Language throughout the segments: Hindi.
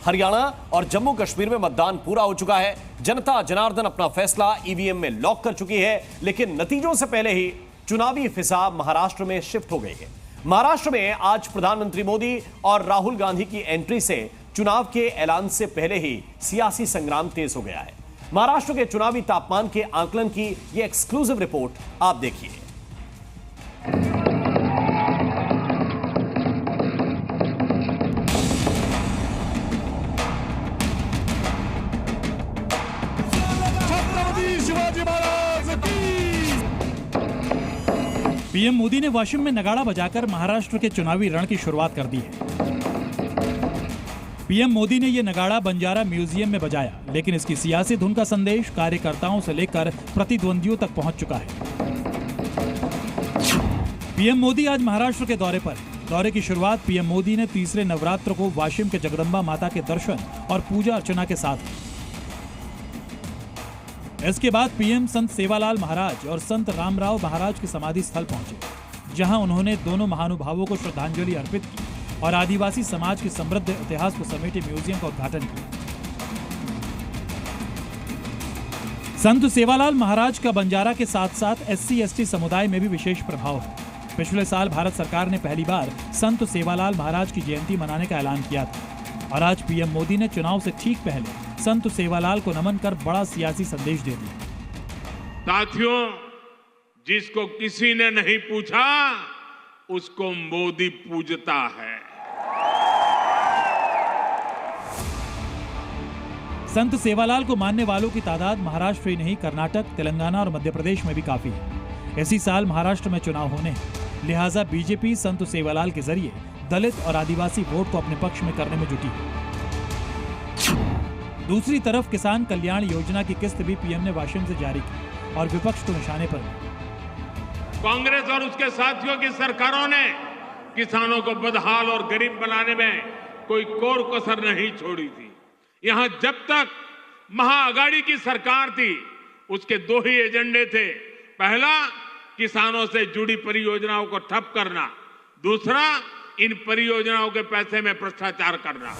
हरियाणा और जम्मू कश्मीर में मतदान पूरा हो चुका है। जनता जनार्दन अपना फैसला ईवीएम में लॉक कर चुकी है, लेकिन नतीजों से पहले ही चुनावी फिजा महाराष्ट्र में शिफ्ट हो गई है। महाराष्ट्र में आज प्रधानमंत्री मोदी और राहुल गांधी की एंट्री से चुनाव के ऐलान से पहले ही सियासी संग्राम तेज हो गया है। महाराष्ट्र के चुनावी तापमान के आकलन की यह एक्सक्लूसिव रिपोर्ट आप देखिए। पीएम मोदी ने वाशिम में नगाड़ा बजाकर महाराष्ट्र के चुनावी रण की शुरुआत कर दी है। पीएम मोदी ने यह नगाड़ा बंजारा म्यूजियम में बजाया, लेकिन इसकी सियासी धुन का संदेश कार्यकर्ताओं से लेकर प्रतिद्वंदियों तक पहुंच चुका है। पीएम मोदी आज महाराष्ट्र के दौरे पर है। दौरे की शुरुआत पीएम मोदी ने तीसरे नवरात्र को वाशिम के जगदम्बा माता के दर्शन और पूजा अर्चना के साथ की। इसके बाद पीएम संत सेवालाल महाराज और संत रामराव महाराज के समाधि स्थल पहुंचे, जहां उन्होंने दोनों महानुभावों को श्रद्धांजलि अर्पित की और आदिवासी समाज के समृद्ध इतिहास को समेटे म्यूजियम का उद्घाटन किया। संत सेवालाल महाराज का बंजारा के साथ साथ SC/ST समुदाय में भी विशेष प्रभाव है। पिछले साल भारत सरकार ने पहली बार संत सेवालाल महाराज की जयंती मनाने का ऐलान किया था और आज पीएम मोदी ने चुनाव से ठीक पहले संत सेवालाल को नमन कर बड़ा सियासी संदेश दे दिया। साथियों, जिसको किसी ने नहीं पूछा उसको मोदी पूजता है। संत सेवालाल को मानने वालों की तादाद महाराष्ट्र ही नहीं, कर्नाटक, तेलंगाना और मध्य प्रदेश में भी काफी है। इसी साल महाराष्ट्र में चुनाव होने हैं, लिहाजा बीजेपी संत सेवालाल के जरिए दलित और आदिवासी वोट को अपने पक्ष में करने में जुटी है। दूसरी तरफ किसान कल्याण योजना की किस्त भी पीएम ने वाशिम से जारी की और विपक्ष को निशाने पर लिया। कांग्रेस और उसके साथियों की सरकारों ने किसानों को बदहाल और गरीब बनाने में कोई कोर कसर नहीं छोड़ी थी। यहां जब तक महाअघाड़ी की सरकार थी, उसके दो ही एजेंडे थे। पहला, किसानों से जुड़ी परियोजनाओं को ठप करना, दूसरा, इन परियोजनाओं के पैसे में भ्रष्टाचार करना।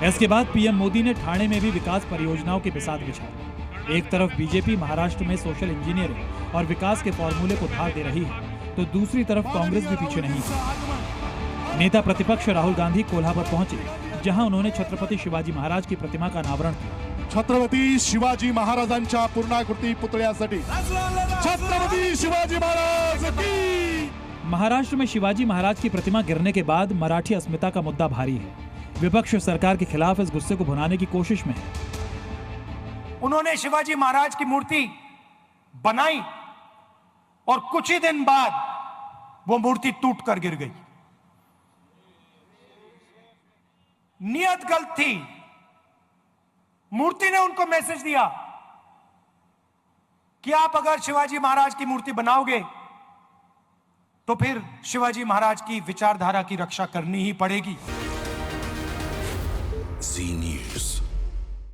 इसके बाद पीएम मोदी ने ठाणे में भी विकास परियोजनाओं की बिसात बिछाई। एक तरफ बीजेपी महाराष्ट्र में सोशल इंजीनियरिंग और विकास के फॉर्मूले को धार दे रही है, तो दूसरी तरफ कांग्रेस भी पीछे नहीं है। नेता प्रतिपक्ष राहुल गांधी कोल्हापुर पहुंचे, जहां उन्होंने छत्रपति शिवाजी महाराज की प्रतिमा का अनावरण किया। छत्रपती शिवाजी महाराजांच्या पूर्णाकृती पुतळ्यासाठी छत्रपती शिवाजी महाराज की। महाराष्ट्र में शिवाजी महाराज की प्रतिमा गिरने के बाद मराठी अस्मिता का मुद्दा भारी है। विपक्ष सरकार के खिलाफ इस गुस्से को भुनाने की कोशिश में है। उन्होंने शिवाजी महाराज की मूर्ति बनाई और कुछ ही दिन बाद वो मूर्ति टूटकर गिर गई। नियत गलत थी। मूर्ति ने उनको मैसेज दिया कि आप अगर शिवाजी महाराज की मूर्ति बनाओगे तो फिर शिवाजी महाराज की विचारधारा की रक्षा करनी ही पड़ेगी। Zee News.